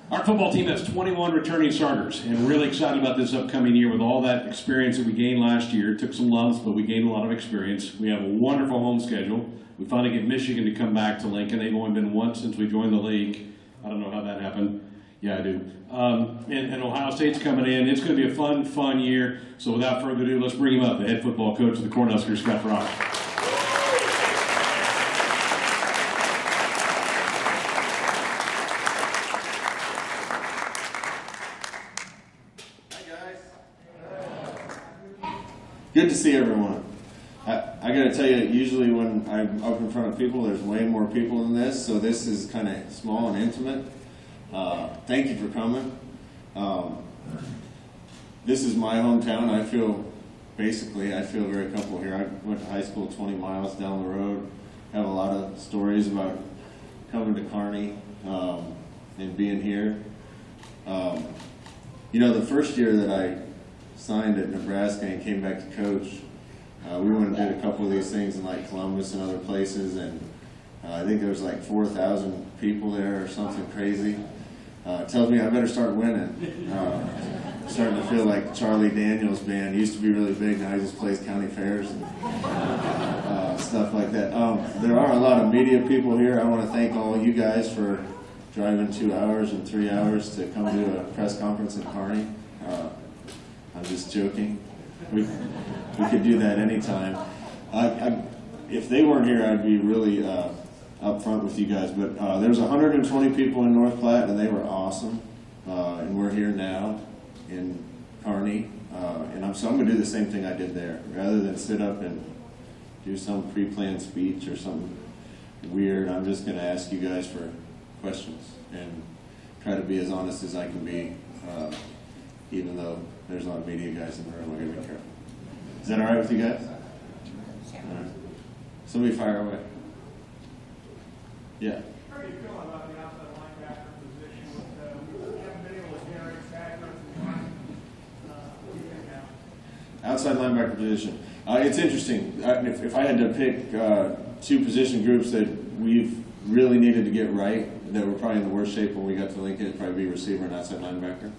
Our football team has 21 returning starters, and we're really excited about this upcoming year with all that experience that we gained last year. It took some lumps, but we gained a lot of experience. We have a wonderful home schedule. We finally get Michigan to come back to Lincoln. They've only been once since we joined the league. I don't know how that happened. Yeah, I do. And Ohio State's coming in. It's going to be a fun year. So without further ado, let's bring him up, the head football coach of the Cornhuskers, Scott Frock. Good to see everyone. I got to tell you, usually when I'm up in front of people, there's way more people than this, so this is kind of small and intimate. Thank you for coming. This is my hometown. I feel very comfortable here. I went to high school 20 miles down the road. Have a lot of stories about coming to Kearney and being here. The first year that I signed at Nebraska and came back to coach, we went and did a couple of these things in like Columbus and other places, and I think there was like 4,000 people there or something crazy. It tells me I better start winning. Starting to feel like Charlie Daniels' band. Used to be really big, now he just plays county fairs and stuff like that. There are a lot of media people here. I want to thank all you guys for driving 2 hours and 3 hours to come to a press conference in Kearney. I'm just joking. We could do that anytime. If they weren't here, I'd be really upfront with you guys. But there's 120 people in North Platte, and they were awesome. And we're here now in Kearney. And I'm going to do the same thing I did there. Rather than sit up and do some pre-planned speech or something weird, I'm just going to ask you guys for questions and try to be as honest as I can be, even though there's a lot of media guys in the room. I gotta be careful. Is that all right with you guys? All right. Somebody fire away. Yeah. How are you feeling about the outside linebacker position with you haven't been able to generate sacks what do you think now? Outside linebacker position. It's interesting. If I had to pick two position groups that we've really needed to get right, that were probably in the worst shape when we got to Lincoln, it'd probably be receiver and outside linebacker.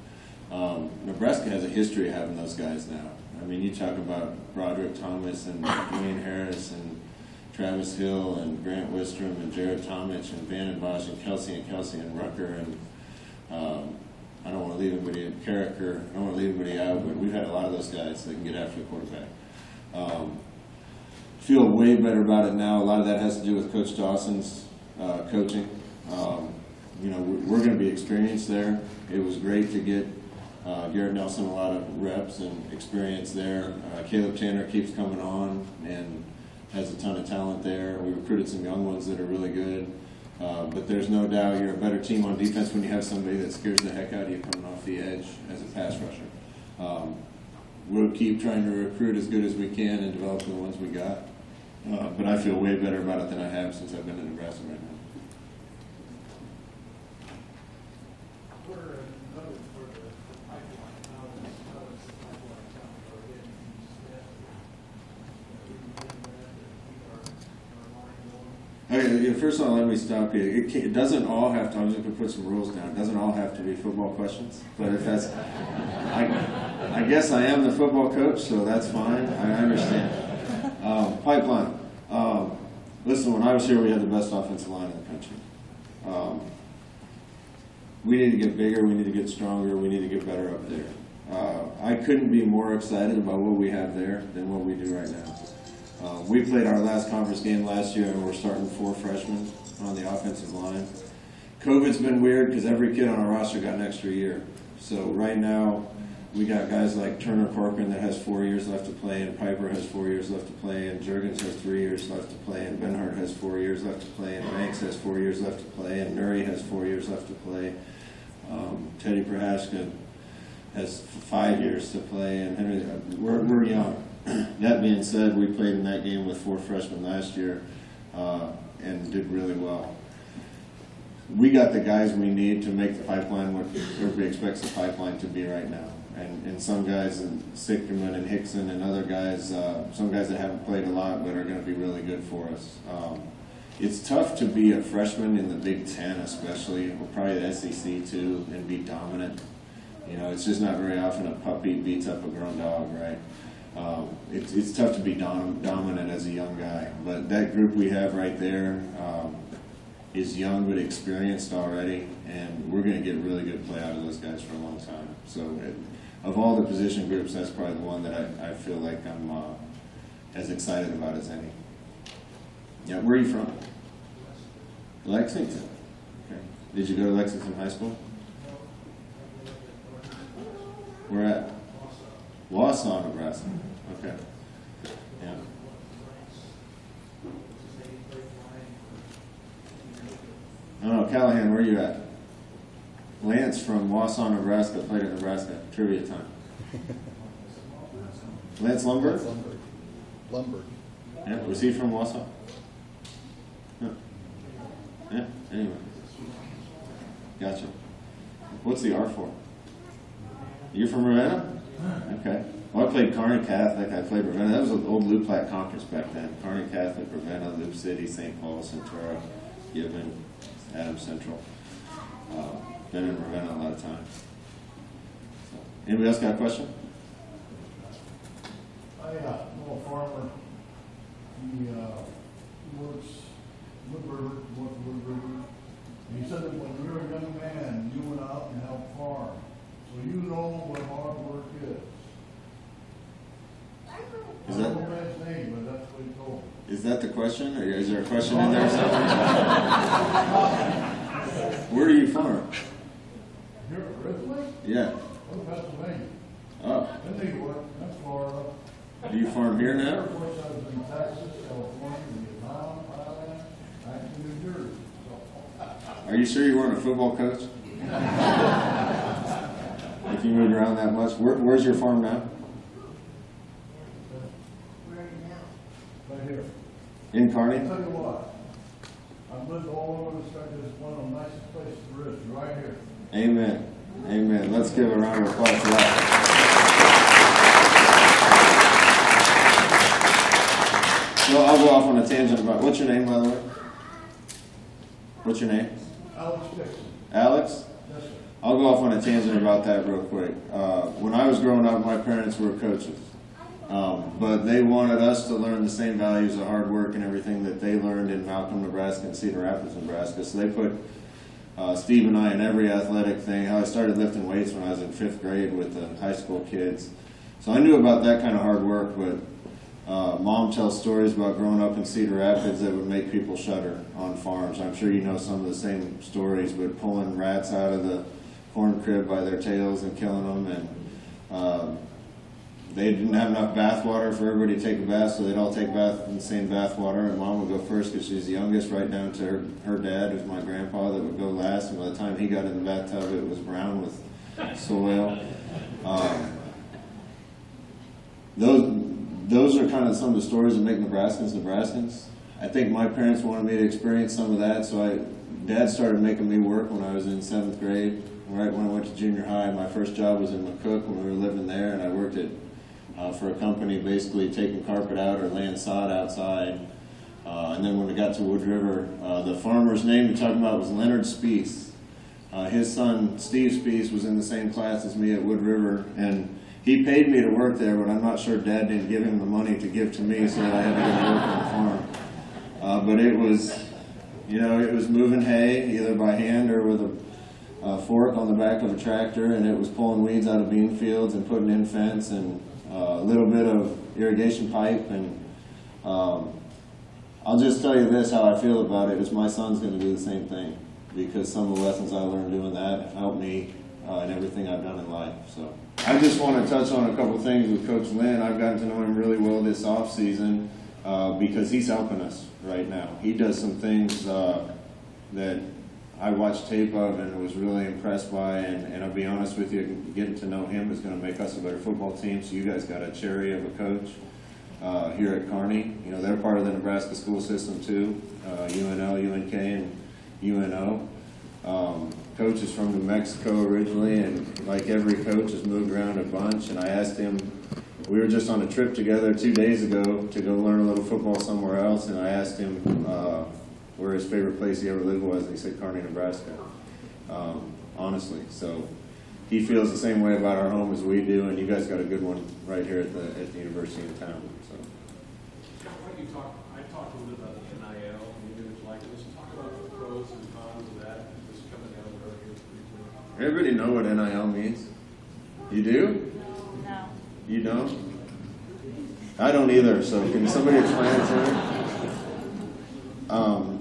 Nebraska has a history of having those guys now. I mean, you talk about Broderick Thomas and Dwayne Harris and Travis Hill and Grant Wistrom and Jared Tomich and Van Bosch and Kelsey and Rucker and I don't want to leave anybody Carricker. I don't want to leave anybody out, but we've had a lot of those guys that can get after the quarterback. Feel way better about it now. A lot of that has to do with Coach Dawson's coaching. We're going to be experienced there. It was great to get Garrett Nelson a lot of reps and experience there. Caleb Tanner keeps coming on and has a ton of talent there. We recruited some young ones that are really good. But there's no doubt you're a better team on defense when you have somebody that scares the heck out of you coming off the edge as a pass rusher. We'll keep trying to recruit as good as we can and develop the ones we got. But I feel way better about it than I have since I've been in Nebraska right now. Okay, first of all, let me stop you. It doesn't all have to, I'm just going to put some rules down. It doesn't all have to be football questions. But if that's, I guess I am the football coach, so that's fine. I understand. Pipeline. Listen, when I was here, we had the best offensive line in the country. We need to get bigger, we need to get stronger, we need to get better up there. I couldn't be more excited about what we have there than what we do right now. We played our last conference game last year, and we're starting 4 freshmen on the offensive line. COVID's been weird because every kid on our roster got an extra year. So right now, we got guys like Turner Corcoran that has 4 years left to play, and Piper has 4 years left to play, and Juergens has 3 years left to play, and Benhart has 4 years left to play, and Banks has 4 years left to play, and Murray has 4 years left to play. Teddy Prohaska has 5 years to play, and Henry. We're young. That being said, we played in that game with 4 freshmen last year and did really well. We got the guys we need to make the pipeline what everybody expects the pipeline to be right now. And some guys, and Sickerman and Hickson and other guys, some guys that haven't played a lot but are going to be really good for us. it's tough to be a freshman in the Big Ten, especially, or probably the SEC too, and be dominant. You know, it's just not very often a puppy beats up a grown dog, right? It's tough to be dominant as a young guy, but that group we have right there is young but experienced already, and we're going to get really good play out of those guys for a long time. So, of all the position groups, that's probably the one that I feel like I'm as excited about as any. Yeah, where are you from? Lexington. Okay. Did you go to Lexington High School? Where at? Wausau, Nebraska. Okay. Yeah. No, Callahan, where are you at? Lance from Wausau, Nebraska, played at Nebraska. Trivia time. Lance Lumberg? Lumberg. Yeah, was he from Wausau? No. Yeah, anyway. Gotcha. What's the R for? You're from Ravenna? Okay. Well, I played Kearney Catholic. I played Ravenna. That was an old Loup Platte conference back then. Kearney Catholic, Ravenna, Loup City, St. Paul, Centura, Gibbon, Adams Central. Been in Ravenna a lot of times. So, anybody else got a question? I know a farmer. He works Wood River, worked Wood River. And he said that when you were a young man, you went out and helped farm. So you know what hard work is. Is I that, don't know man's name, but that's what he told me. is that the question? Or is there a question in there somewhere? Where do you farm? Here originally? Yeah. Oh, Pennsylvania. Oh. Then they work, that's Florida. Do you farm here now? Of course, I was in Texas, California, Vietnam, Thailand, back to New Jersey. So, Are you sure you weren't a football coach? If you moved around that much. Where's your farm now? right here. In I'll Kearney? tell you what, I've lived all over this country. It's one of the nicest places there is, right here. Amen. Amen. Let's give a round of applause for that. So I'll go off on a tangent about, what's your name, by the way? What's your name? Alex Dixon. Alex? Yes, sir. I'll go off on a tangent about that real quick. When I was growing up, my parents were coaches. But they wanted us to learn the same values of hard work and everything that they learned in Malcolm, Nebraska and Cedar Rapids, Nebraska. So they put Steve and I in every athletic thing. How I started lifting weights when I was in 5th grade with the high school kids. So I knew about that kind of hard work, but Mom tells stories about growing up in Cedar Rapids that would make people shudder on farms. I'm sure you know some of the same stories, but pulling rats out of the corn crib by their tails and killing them, and they didn't have enough bath water for everybody to take a bath, so they'd all take bath in the same bath water, and Mom would go first because she's the youngest, right down to her dad, who's my grandpa, that would go last, and by the time he got in the bathtub, it was brown with soil. Those are kind of some of the stories that make Nebraskans Nebraskans. I think my parents wanted me to experience some of that, so Dad started making me work when I was in 7th grade. Right when I went to junior high, my first job was in McCook when we were living there, and I worked for a company basically taking carpet out or laying sod outside. And then when we got to Wood River, the farmer's name you're talking about was Leonard Speece. His son, Steve Speece, was in the same class as me at Wood River, and he paid me to work there, but I'm not sure Dad didn't give him the money to give to me, so that I had to go to work on the farm. But it was, it was moving hay, either by hand or with a fork on the back of a tractor, and it was pulling weeds out of bean fields and putting in fence and a little bit of irrigation pipe. And I'll just tell you this, how I feel about it is my son's going to do the same thing, because some of the lessons I learned doing that have helped me in everything I've done in life. So I just want to touch on a couple things with Coach Lynn. I've gotten to know him really well this off season because he's helping us right now. He does some things that I watched tape of and was really impressed by, and I'll be honest with you, getting to know him is going to make us a better football team. So you guys got a cherry of a coach here at Kearney. They're part of the Nebraska school system too, UNL, UNK, and UNO. Coach is from New Mexico originally, and like every coach has moved around a bunch. And I asked him, we were just on a trip together 2 days ago to go learn a little football somewhere else, and I asked him, where his favorite place he ever lived was, and he said Kearney, Nebraska. Honestly, so he feels the same way about our home as we do, and you guys got a good one right here at the university in town. So. Why don't you talk? I talked a little bit about the NIL and the image likeness. Talk about the pros and cons of that. Just coming down the road here briefly. Everybody know what NIL means? You do? No. You don't? I don't either. So can somebody explain it to me?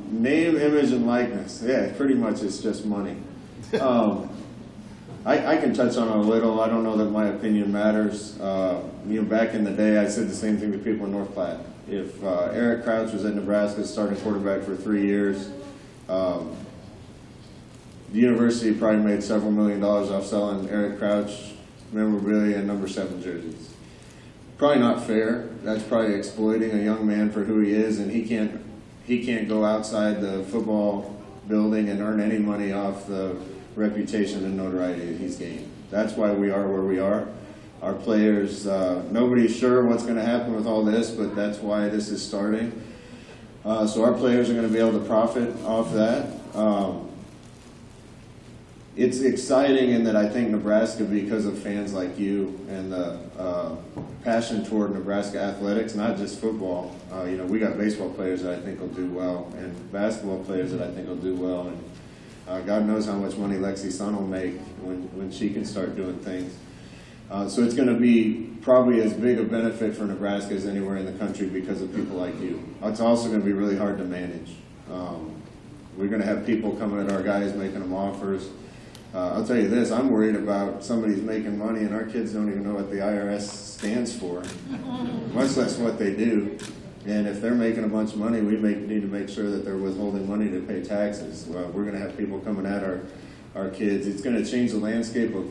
Name, image, and likeness. Yeah, pretty much it's just money. I can touch on it a little. I don't know that my opinion matters. Back in the day, I said the same thing to people in North Platte. If Eric Crouch was at Nebraska, starting quarterback for 3 years, the university probably made several $1 million off selling Eric Crouch memorabilia and number 7 jerseys. Probably not fair. That's probably exploiting a young man for who he is, and he can't go outside the football building and earn any money off the reputation and notoriety that he's gained. That's why we are where we are. Our players, nobody's sure what's going to happen with all this, but that's why this is starting. So our players are going to be able to profit off that. It's exciting in that I think Nebraska, because of fans like you and the passion toward Nebraska athletics, not just football. We got baseball players that I think will do well, and basketball players that I think will do well, and God knows how much money Lexi's son will make when she can start doing things. So it's going to be probably as big a benefit for Nebraska as anywhere in the country because of people like you. It's also going to be really hard to manage. We're going to have people coming at our guys, making them offers. I'll tell you this, I'm worried about somebody's making money and our kids don't even know what the IRS stands for, much less what they do. And if they're making a bunch of money, we need to make sure that they're withholding money to pay taxes. We're going to have people coming at our kids. It's going to change the landscape of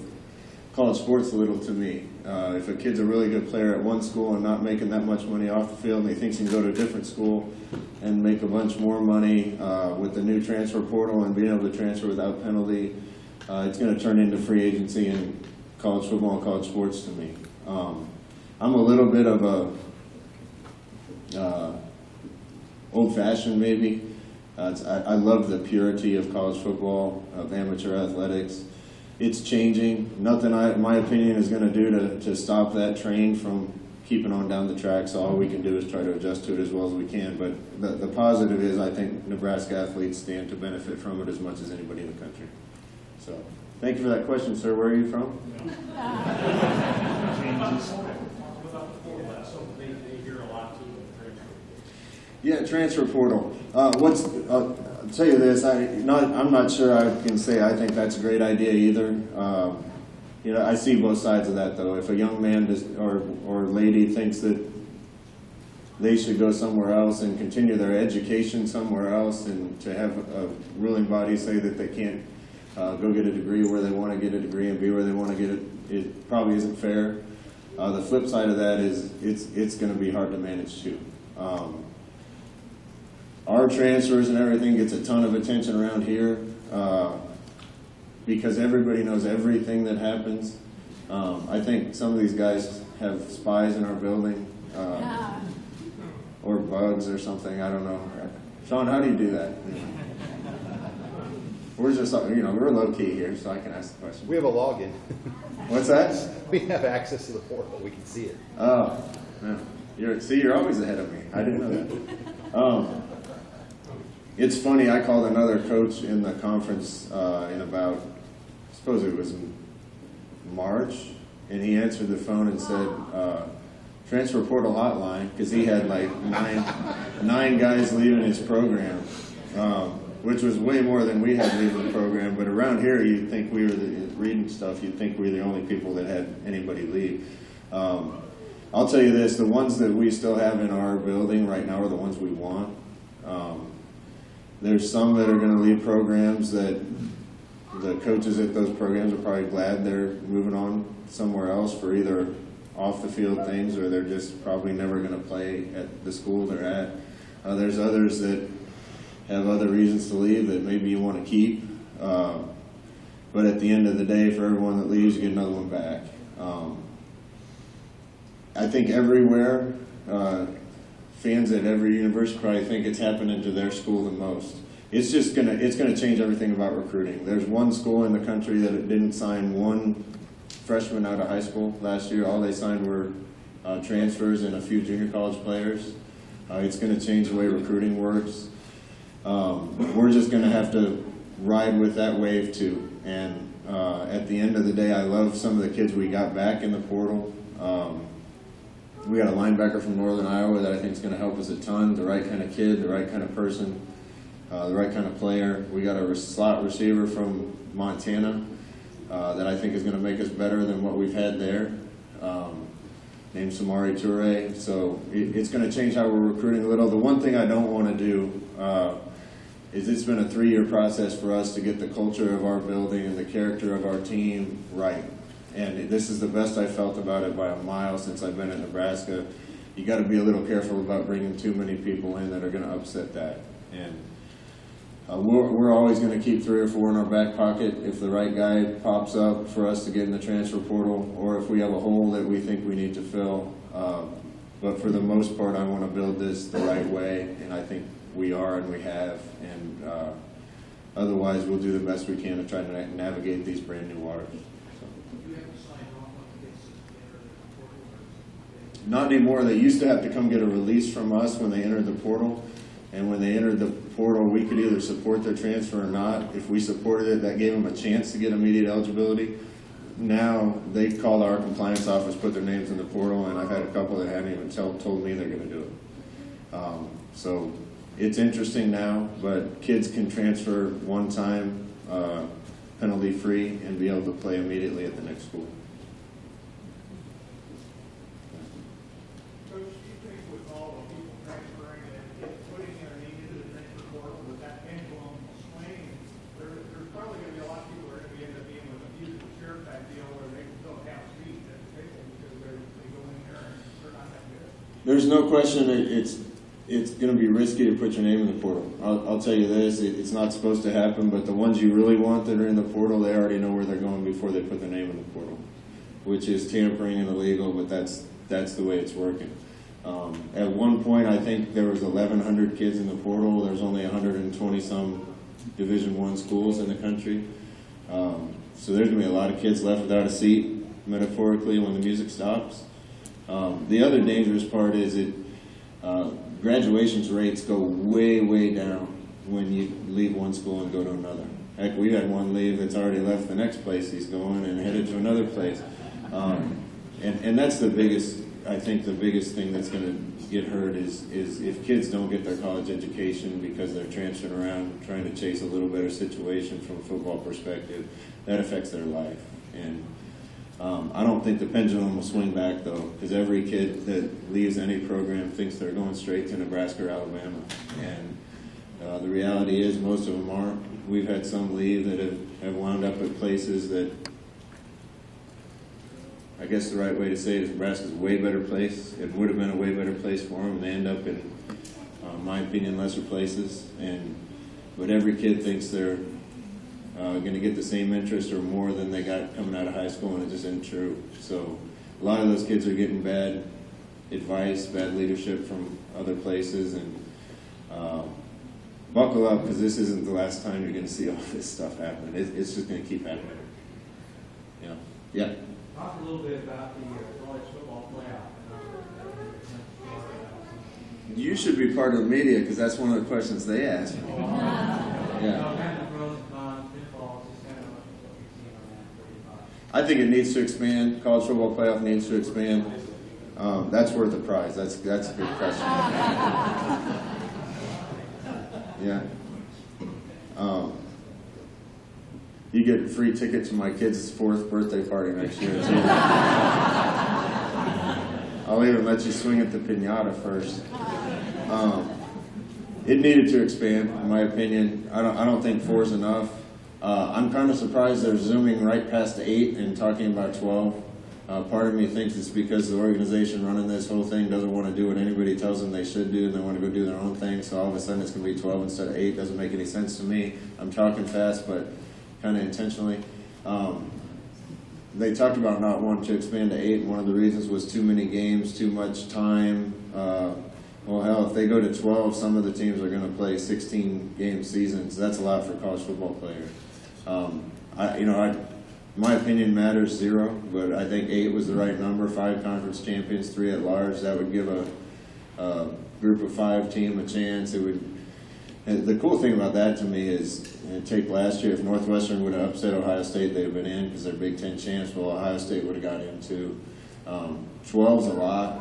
college sports a little to me. If a kid's a really good player at one school and not making that much money off the field and he thinks he can go to a different school and make a bunch more money with the new transfer portal and being able to transfer without penalty, it's going to turn into free agency in college football and college sports to me. I'm a little bit of a old-fashioned maybe. I love the purity of college football, of amateur athletics. It's changing. Nothing, in my opinion, is going to do to stop that train from keeping on down the track. So all we can do is try to adjust to it as well as we can. But the positive is I think Nebraska athletes stand to benefit from it as much as anybody in the country. So thank you for that question, sir. Where are you from? Yeah, transfer portal. I'll tell you this. I'm not sure I can say I think that's a great idea either. I see both sides of that though. If a young man or lady thinks that they should go somewhere else and continue their education somewhere else, and to have a ruling body say that they can't go get a degree where they want to get a degree and be where they want to get it, it probably isn't fair. The flip side of that is it's going to be hard to manage too. Our transfers and everything gets a ton of attention around here because everybody knows everything that happens. I think some of these guys have spies in our building or bugs or something. I don't know. Sean, how do you do that? We're just, we're low key here, so I can ask the question. We have a login. What's that? We have access to the portal. We can see it. Oh, yeah. You're always ahead of me. I didn't know that. It's funny, I called another coach in the conference in about, I suppose it was in March, and he answered the phone and said, transfer portal hotline, because he had like nine guys leaving his program, which was way more than we had leaving the program. But around here, you'd think we were reading stuff, you'd think we were the only people that had anybody leave. I'll tell you this, the ones that we still have in our building right now are the ones we want. There's some that are going to leave programs that the coaches at those programs are probably glad they're moving on somewhere else for either off the field things, or they're just probably never going to play at the school they're at. There's others that have other reasons to leave that maybe you want to keep. But at the end of the day, for everyone that leaves, you get another one back. I think everywhere, fans at every university probably think it's happening to their school the most. It's gonna change everything about recruiting. There's one school in the country that didn't sign one freshman out of high school last year. All they signed were transfers and a few junior college players. It's going to change the way recruiting works. We're just going to have to ride with that wave too. And at the end of the day, I love some of the kids we got back in the portal. We got a linebacker from Northern Iowa that I think is going to help us a ton. The right kind of kid, the right kind of person, the right kind of player. We got a slot receiver from Montana that I think is going to make us better than what we've had there. Named Samari Toure. So it's going to change how we're recruiting a little. The one thing I don't want to do is it's been a 3-year process for us to get the culture of our building and the character of our team right. And this is the best I felt about it by a mile since I've been in Nebraska. You got to be a little careful about bringing too many people in that are going to upset that. And we're always going to keep 3 or 4 in our back pocket if the right guy pops up for us to get in the transfer portal, or if we have a hole that we think we need to fill. But for the most part, I want to build this the right way, and I think we are and we have. And otherwise, we'll do the best we can to try to navigate these brand new waters. Not anymore. They used to have to come get a release from us when they entered the portal. And when they entered the portal, we could either support their transfer or not. If we supported it, that gave them a chance to get immediate eligibility. Now, they called our compliance office, put their names in the portal, and I've had a couple that haven't even told me they're going to do it. So it's interesting now, but kids can transfer one time, penalty-free, and be able to play immediately at the next school. Coach, do you think with all the people transferring and putting their name into the transfer portal with that pendulum swing, there's probably going to be a lot of people who are going to end up being with a musical chair type deal where they don't have seats at the table because they go in there and they're not that good? There's no question it's going to be risky to put your name in the portal. I'll tell you this, it's not supposed to happen, but the ones you really want that are in the portal, they already know where they're going before they put their name in the portal, which is tampering and illegal, but that's the way it's working. At one point, I think there was 1,100 kids in the portal. There's only 120 some Division I schools in the country. So there's going to be a lot of kids left without a seat, metaphorically, when the music stops. The other dangerous part is graduations rates go way, way down when you leave one school and go to another. Heck, we had one leave that's already left the next place he's going and headed to another place. And that's the biggest, I think the biggest thing that's going to get hurt is if kids don't get their college education because they're transferring around trying to chase a little better situation from a football perspective, that affects their life. And I don't think the pendulum will swing back, though, because every kid that leaves any program thinks they're going straight to Nebraska or Alabama. And the reality is most of them aren't. We've had some leave that have wound up at places that, I guess the right way to say it is Nebraska's a way better place. It would have been a way better place for them. They end up in, my opinion, lesser places. But every kid thinks they're going to get the same interest or more than they got coming out of high school, and it just isn't true. So a lot of those kids are getting bad advice, bad leadership from other places, and buckle up, because this isn't the last time you're going to see all this stuff happen. It's just going to keep happening. Yeah. Talk a little bit about the college football playoff. You should be part of the media, because that's one of the questions they ask me. Yeah. I think it needs to expand. College football playoff needs to expand. That's worth a prize. That's a good question. Yeah. You get free tickets to my kid's 4th birthday party next year, too. I'll even let you swing at the piñata first. It needed to expand, in my opinion. I don't think 4 is enough. I'm kind of surprised they're zooming right past 8 and talking about 12. Part of me thinks it's because the organization running this whole thing doesn't want to do what anybody tells them they should do, and they want to go do their own thing, so all of a sudden it's going to be 12 instead of 8. Doesn't make any sense to me. I'm talking fast, but kind of intentionally. They talked about not wanting to expand to 8, and one of the reasons was too many games, too much time. Well, hell, if they go to 12, some of the teams are going to play 16-game seasons. That's a lot for a college football player. My opinion matters 0, but I think 8 was the right number. 5 conference champions, 3 at large. That would give a group of 5 team a chance. It would. And the cool thing about that to me is, take last year, if Northwestern would have upset Ohio State, they'd have been in because they're Big Ten champs. Well, Ohio State would have got in too. 12's a lot.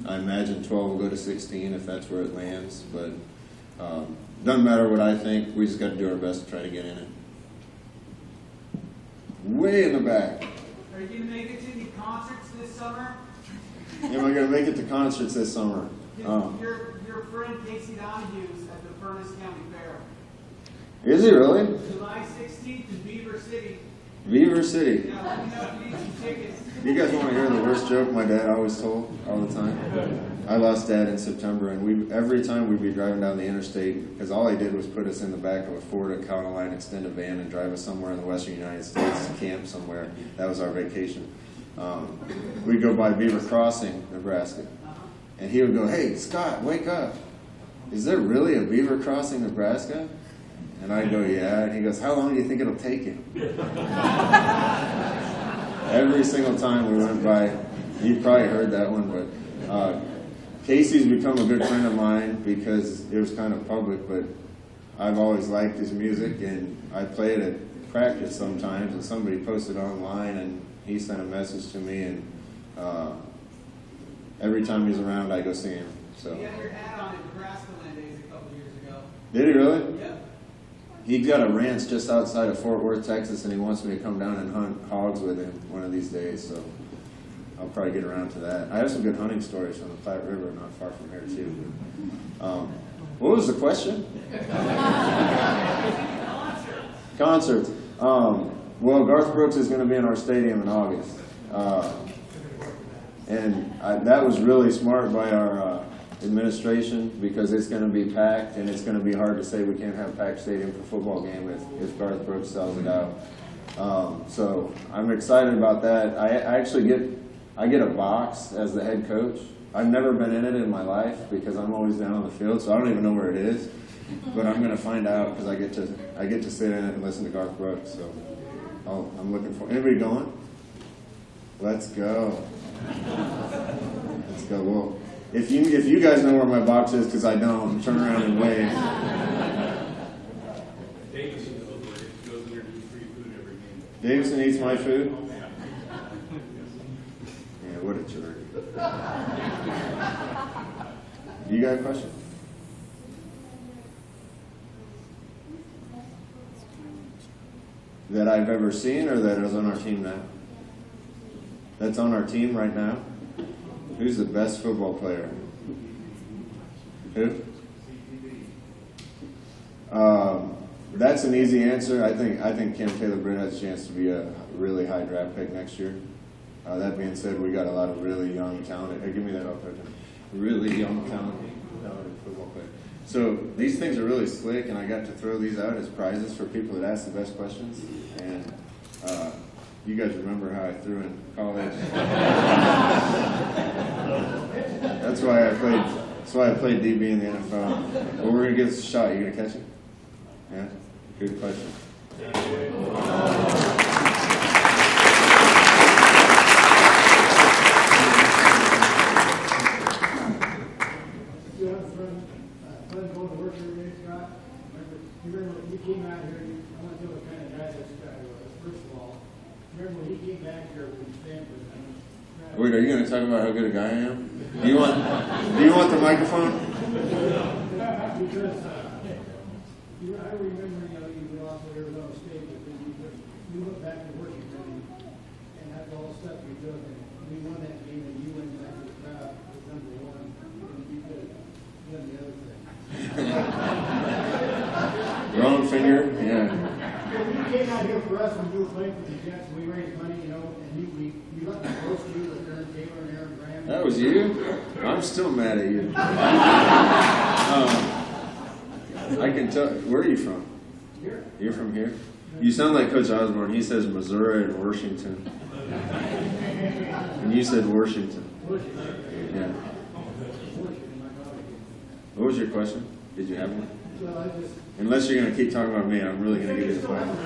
I imagine 12 will go to 16 if that's where it lands. But doesn't matter what I think. We just got to do our best to try to get in it. Way in the back. Are you going to make it to any concerts this summer? Am I going to make it to concerts this summer? Your friend Casey Donahue's at the Furnace County Fair. Is he really? July 16th in Beaver City. Beaver City. Yeah, let me know if you need some tickets. You guys want to hear the worst joke my dad always told all the time? I lost Dad in September, and every time we'd be driving down the interstate, because all he did was put us in the back of a Ford at County Line extended van and drive us somewhere in the western United States to camp somewhere. That was our vacation. We'd go by Beaver Crossing, Nebraska, and he would go, "Hey, Scott, wake up. Is there really a Beaver Crossing, Nebraska?" And I'd go, "Yeah." And he goes, "How long do you think it'll take you?" Every single time we went by, you probably heard that one, but Casey's become a good friend of mine because it was kind of public, but I've always liked his music, and I play it at practice sometimes, and somebody posted online, and he sent a message to me, and every time he's around, I go see him. So. You had your hat on at Nebraska Land Days a couple years ago. Did he really? Yep. He got a ranch just outside of Fort Worth, Texas, and he wants me to come down and hunt hogs with him one of these days, so I'll probably get around to that. I have some good hunting stories from the Platte River, not far from here, too. What was the question? Concerts. Well, Garth Brooks is going to be in our stadium in August. That was really smart by our administration because it's going to be packed, and it's going to be hard to say we can't have a packed stadium for a football game if Garth Brooks sells it out. So I'm excited about that. I actually get a box as the head coach. I've never been in it in my life because I'm always down on the field, so I don't even know where it is. But I'm going to find out because I get to sit in it and listen to Garth Brooks. So I'm looking for. Anybody going? Let's go. Let's go. Well, if you guys know where my box is, because I don't, turn around and wave. Davison goes in there and eats free food every game. Davison eats my food? Yeah, what a jerk. You got a question? That I've ever seen, or that is on our team now? That's on our team right now? Who's the best football player? Who? That's an easy answer. I think Cam Taylor-Britt has a chance to be a really high draft pick next year. That being said, we got a lot of really young, talented. Hey, give me that up there. Really young, talented football players. So these things are really slick, and I got to throw these out as prizes for people that ask the best questions. And you guys remember how I threw in college? That's why I played DB in the NFL. Well, we're gonna give this a shot. You gonna catch it? Yeah. Good question. You have a friend going to work every day, Scott? Remember when he came out here, I want to tell what kind of guy this guy was. First of all, remember when he came back here from Stanford? Wait, are you going to talk about how good a guy I am? Do you want the microphone? Because I remember, you were also Arizona State, but then you went back to Washington, and that's all the stuff you took, and we won that game, and you went back to the crowd with number 1, and you could have done the other thing. Wrong finger? Yeah. When you came out here for us when you were playing for the Jets, we raised money, and we let them roast you with Aaron Taylor and Aaron Graham. That was you? I'm still mad at you. I can tell. Where are you from? Here. You're from here? You sound like Coach Osborne. He says Missouri and Washington. And you said Washington. Yeah. What was your question? Did you have one? Well, I just, Unless you're going to keep talking about me, I'm really going to give you the all, question.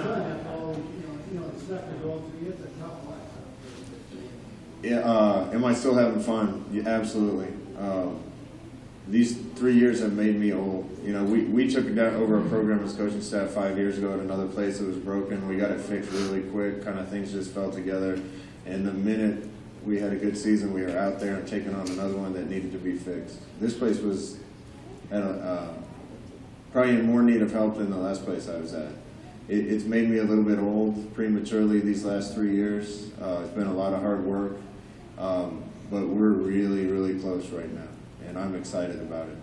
the stuff you're going through, it's a tough life. Yeah, am I still having fun? Yeah, absolutely. These 3 years have made me old. You know, we took over a program as coaching staff 5 years ago at another place that was broken. We got it fixed really quick. Kind of things just fell together. And the minute we had a good season, we were out there and taking on another one that needed to be fixed. This place was at probably in more need of help than the last place I was at. It's made me a little bit old prematurely these last 3 years. It's been a lot of hard work, but we're really, really close right now, and I'm excited about it.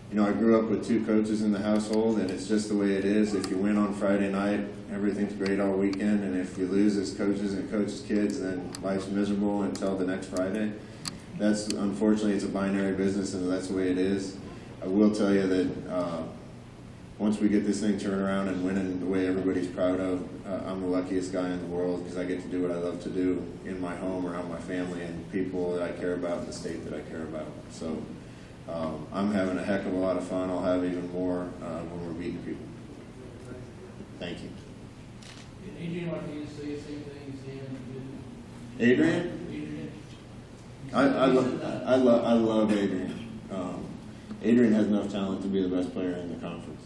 You know, I grew up with 2 coaches in the household, and it's just the way it is. If you win on Friday night, everything's great all weekend, and if you lose as coaches and coaches' kids, then life's miserable until the next Friday. That's, unfortunately, it's a binary business, and that's the way it is. I will tell you that once we get this thing turned around and winning the way everybody's proud of, I'm the luckiest guy in the world because I get to do what I love to do in my home, around my family, and people that I care about, and the state that I care about. So I'm having a heck of a lot of fun. I'll have even more when we're beating people. Thank you. Did Adrian Martinez say the same thing as him? Adrian? Adrian? I love Adrian. Adrian has enough talent to be the best player in the conference.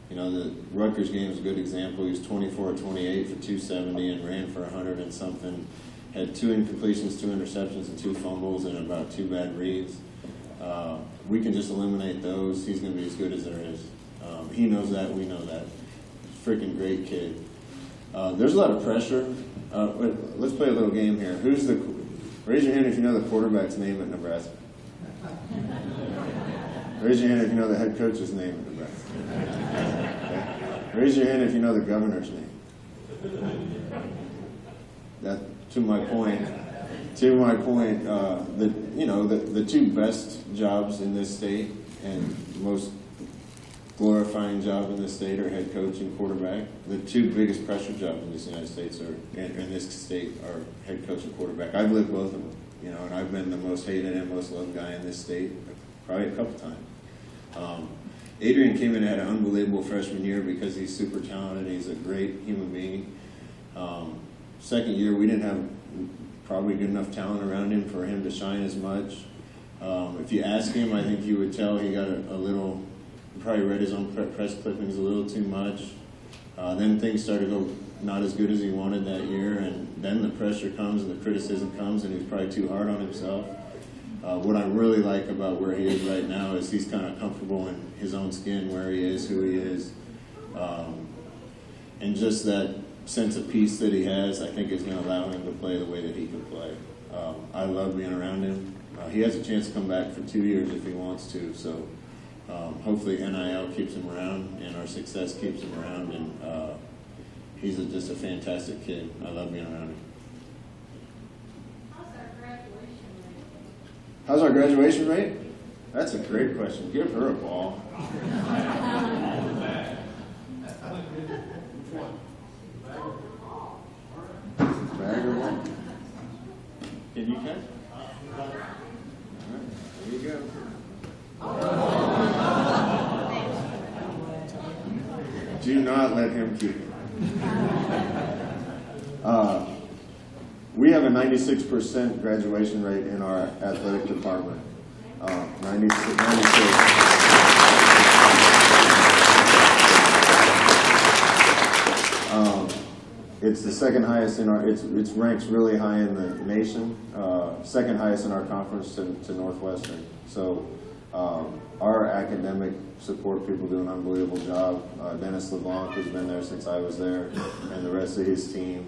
You know, the Rutgers game is a good example. He was 24-28 for 270 and ran for 100 and something. Had 2 incompletions, 2 interceptions, and 2 fumbles, and about 2 bad reads. We can just eliminate those. He's going to be as good as there is. He knows that. We know that. Freaking great kid. There's a lot of pressure. Let's play a little game here. Raise your hand if you know the quarterback's name at Nebraska. Raise your hand if you know the head coach's name at Nebraska. Okay. Raise your hand if you know the governor's name. That, to my point, the 2 best jobs in this state and most glorifying job in this state are head coach and quarterback. The 2 biggest pressure jobs in this United States in this state are head coach and quarterback. I've lived both of them, you know, and I've been the most hated and most loved guy in this state probably a couple times. Adrian came in and had an unbelievable freshman year because he's super talented. He's a great human being. Second year, we didn't have probably good enough talent around him for him to shine as much. If you ask him, I think you would tell he got a little, probably read his own press clippings a little too much. Then things started to go not as good as he wanted that year, and then the pressure comes and the criticism comes, and he's probably too hard on himself. What I really like about where he is right now is he's kind of comfortable in his own skin, where he is, who he is. And just that sense of peace that he has, I think is going to allow him to play the way that he can play. I love being around him. He has a chance to come back for 2 years if he wants to, so hopefully NIL keeps him around and our success keeps him around, and he's just a fantastic kid. I love being around him. How's our graduation rate? That's a great question. Give her a ball. Bag or ball? Can you catch? All right, there you go. Do not let him keep it. We have a 96% graduation rate in our athletic department. 96. It's the second highest in our. It's ranks really high in the nation. Second highest in our conference to Northwestern. So our academic support people do an unbelievable job. Dennis LeBlanc, who's been there since I was there, and the rest of his team.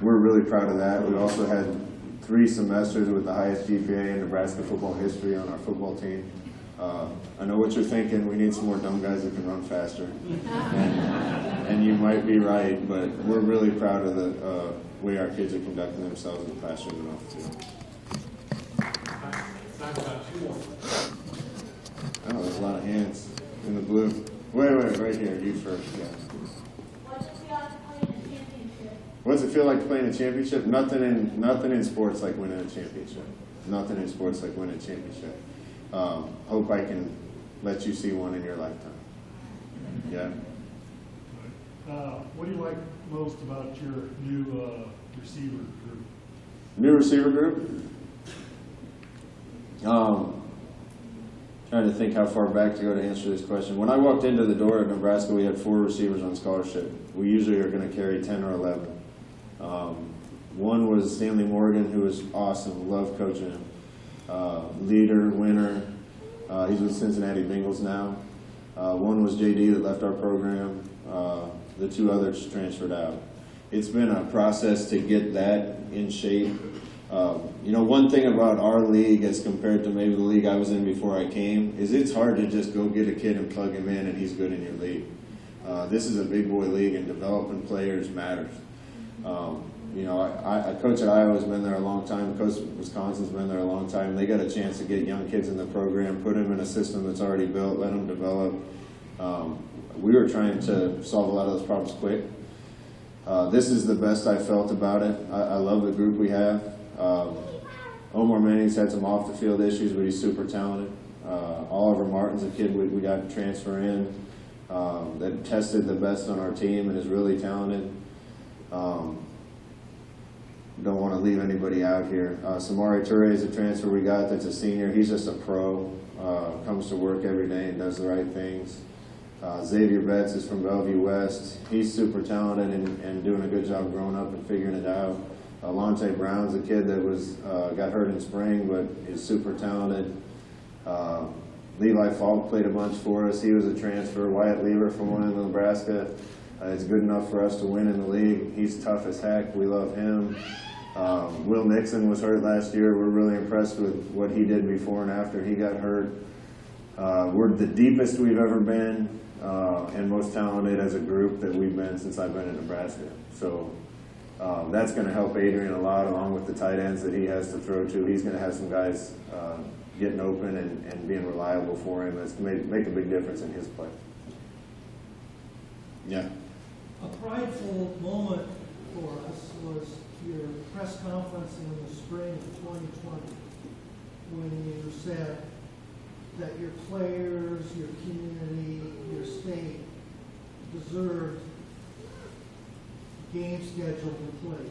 We're really proud of that. We also had 3 semesters with the highest GPA in Nebraska football history on our football team. I know what you're thinking. We need some more dumb guys that can run faster. And you might be right, but we're really proud of the way our kids are conducting themselves in the classroom and off too. Oh, there's a lot of hands in the blue. Wait, right here. You first. Yeah. What's it feel like to play in a championship? Nothing in sports like winning a championship. Nothing in sports like winning a championship. Hope I can let you see one in your lifetime. Yeah. What do you like most about your new receiver group? New receiver group? Trying to think how far back to go to answer this question. When I walked into the door at Nebraska, we had 4 receivers on scholarship. We usually are going to carry 10 or 11. One was Stanley Morgan, who was awesome. Love coaching him. Leader, winner. He's with Cincinnati Bengals now. One was JD that left our program. The 2 others transferred out. It's been a process to get that in shape. One thing about our league as compared to maybe the league I was in before I came is it's hard to just go get a kid and plug him in and he's good in your league. This is a big boy league and developing players matters. I coach at Iowa's been there a long time. Coach at Wisconsin's been there a long time. They got a chance to get young kids in the program, put them in a system that's already built, let them develop. We were trying to solve a lot of those problems quick. This is the best I felt about it. I love the group we have. Omar Manning's had some off-the-field issues, but he's super talented. Oliver Martin's a kid we got to transfer in that tested the best on our team and is really talented. Don't want to leave anybody out here. Samari Toure is a transfer we got that's a senior. He's just a pro, comes to work every day and does the right things. Xavier Betts is from Bellevue West. He's super talented and doing a good job growing up and figuring it out. Lonte Brown's a kid that got hurt in spring, but is super talented. Levi Falk played a bunch for us. He was a transfer. Wyatt Lever from Winona, Nebraska. Is good enough for us to win in the league. He's tough as heck. We love him. Will Nixon was hurt last year. We're really impressed with what he did before and after he got hurt. We're the deepest we've ever been and most talented as a group that we've been since I've been in Nebraska. So that's going to help Adrian a lot, along with the tight ends that he has to throw to. He's going to have some guys getting open and being reliable for him. That's going to make a big difference in his play. Yeah. A prideful moment for us was your press conference in the spring of 2020 when you said that your players, your community, your state deserved game schedule to play.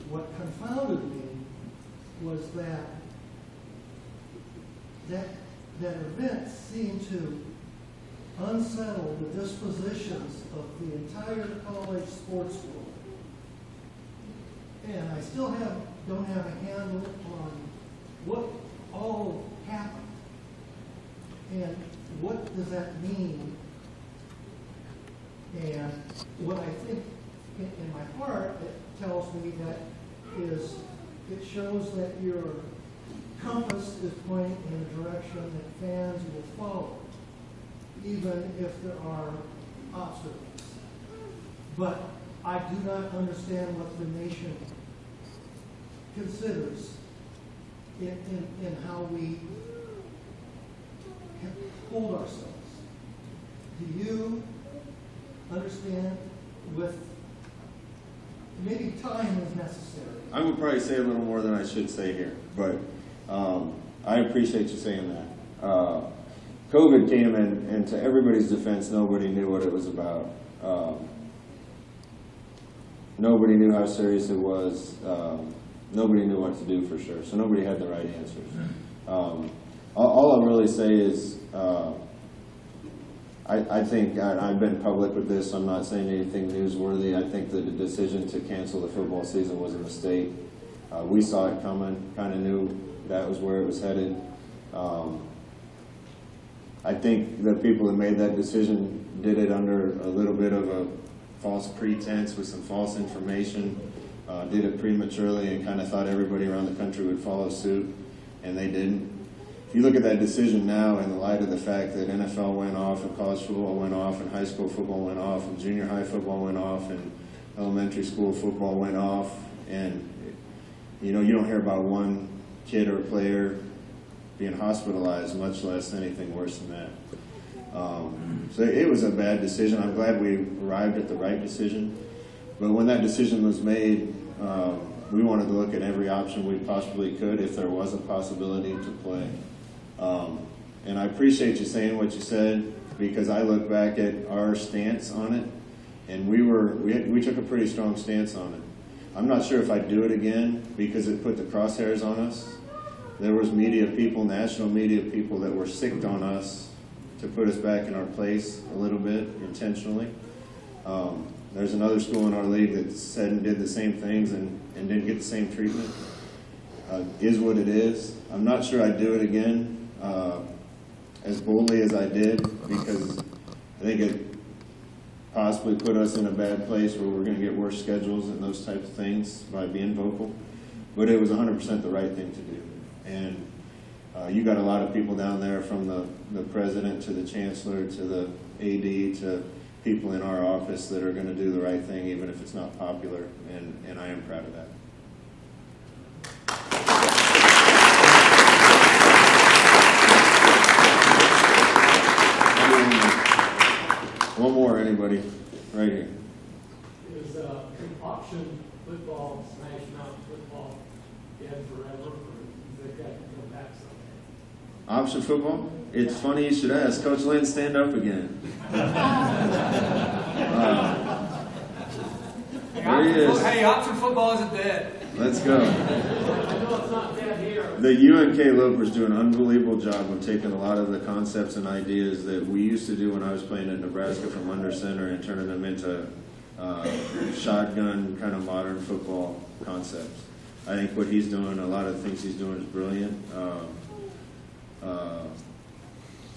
What confounded me was that event seemed to unsettle the dispositions of the entire college sports world. And I still don't have a handle on what all happened. And what does that mean? And what I think in my heart it tells me that is it shows that your compass is pointing in a direction that fans will follow, even if there are obstacles. But I do not understand what the nation considers in how we hold ourselves. Do you understand with maybe time is necessary? I would probably say a little more than I should say here, but I appreciate you saying that. COVID came in, and to everybody's defense, nobody knew what it was about. Nobody knew how serious it was. Nobody knew what to do for sure, so nobody had the right answers. All I'll really say is I think I've been public with this. I'm not saying anything newsworthy. I think that the decision to cancel the football season was a mistake. We saw it coming, kind of knew that was where it was headed. I think the people that made that decision did it under a little bit of a false pretense with some false information, did it prematurely and kind of thought everybody around the country would follow suit, and they didn't. If you look at that decision now in the light of the fact that NFL went off and college football went off and high school football went off and junior high football went off and elementary school football went off, and you don't hear about one kid or player being hospitalized, much less anything worse than that. So it was a bad decision. I'm glad we arrived at the right decision. But when that decision was made, we wanted to look at every option we possibly could if there was a possibility to play. And I appreciate you saying what you said, because I look back at our stance on it, and we took a pretty strong stance on it. I'm not sure if I'd do it again because it put the crosshairs on us. There was media people, national media people, that were sicked on us to put us back in our place a little bit intentionally. There's another school in our league that said and did the same things and didn't get the same treatment. Is what it is. I'm not sure I'd do it again as boldly as I did, because I think it possibly put us in a bad place where we're going to get worse schedules and those types of things by being vocal. But it was 100% the right thing to do. And you got a lot of people down there, from the president to the chancellor to the AD to people in our office, that are going to do the right thing even if it's not popular, and I am proud of that. One more, anybody? Right here. Is option football, Smash Mountain football dead forever, or is it got to come back someday? Option football? It's funny you should ask. Coach Lynn, stand up again. There he is. Hey, option football isn't dead. Let's go. I know it's not dead here. The UNK Lopers do an unbelievable job of taking a lot of the concepts and ideas that we used to do when I was playing at Nebraska from under center and turning them into shotgun kind of modern football concepts. I think what he's doing, a lot of the things he's doing is brilliant. A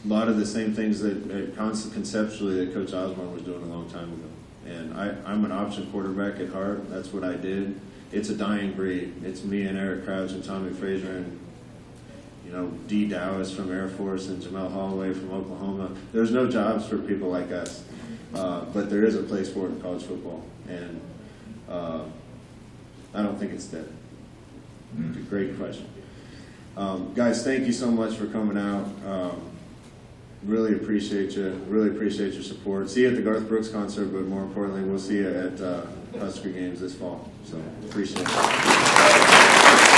lot of the same things that conceptually that Coach Osborne was doing a long time ago. And I'm an option quarterback at heart. That's what I did. It's a dying breed. It's me and Eric Crouch and Tommy Frazier and, D. Dowis from Air Force and Jamel Holloway from Oklahoma. There's no jobs for people like us, but there is a place for it in college football. And I don't think it's dead. It's a great question. Guys, thank you so much for coming out. Really appreciate you. Really appreciate your support. See you at the Garth Brooks concert, but more importantly, we'll see you at Husker games this fall. So appreciate it.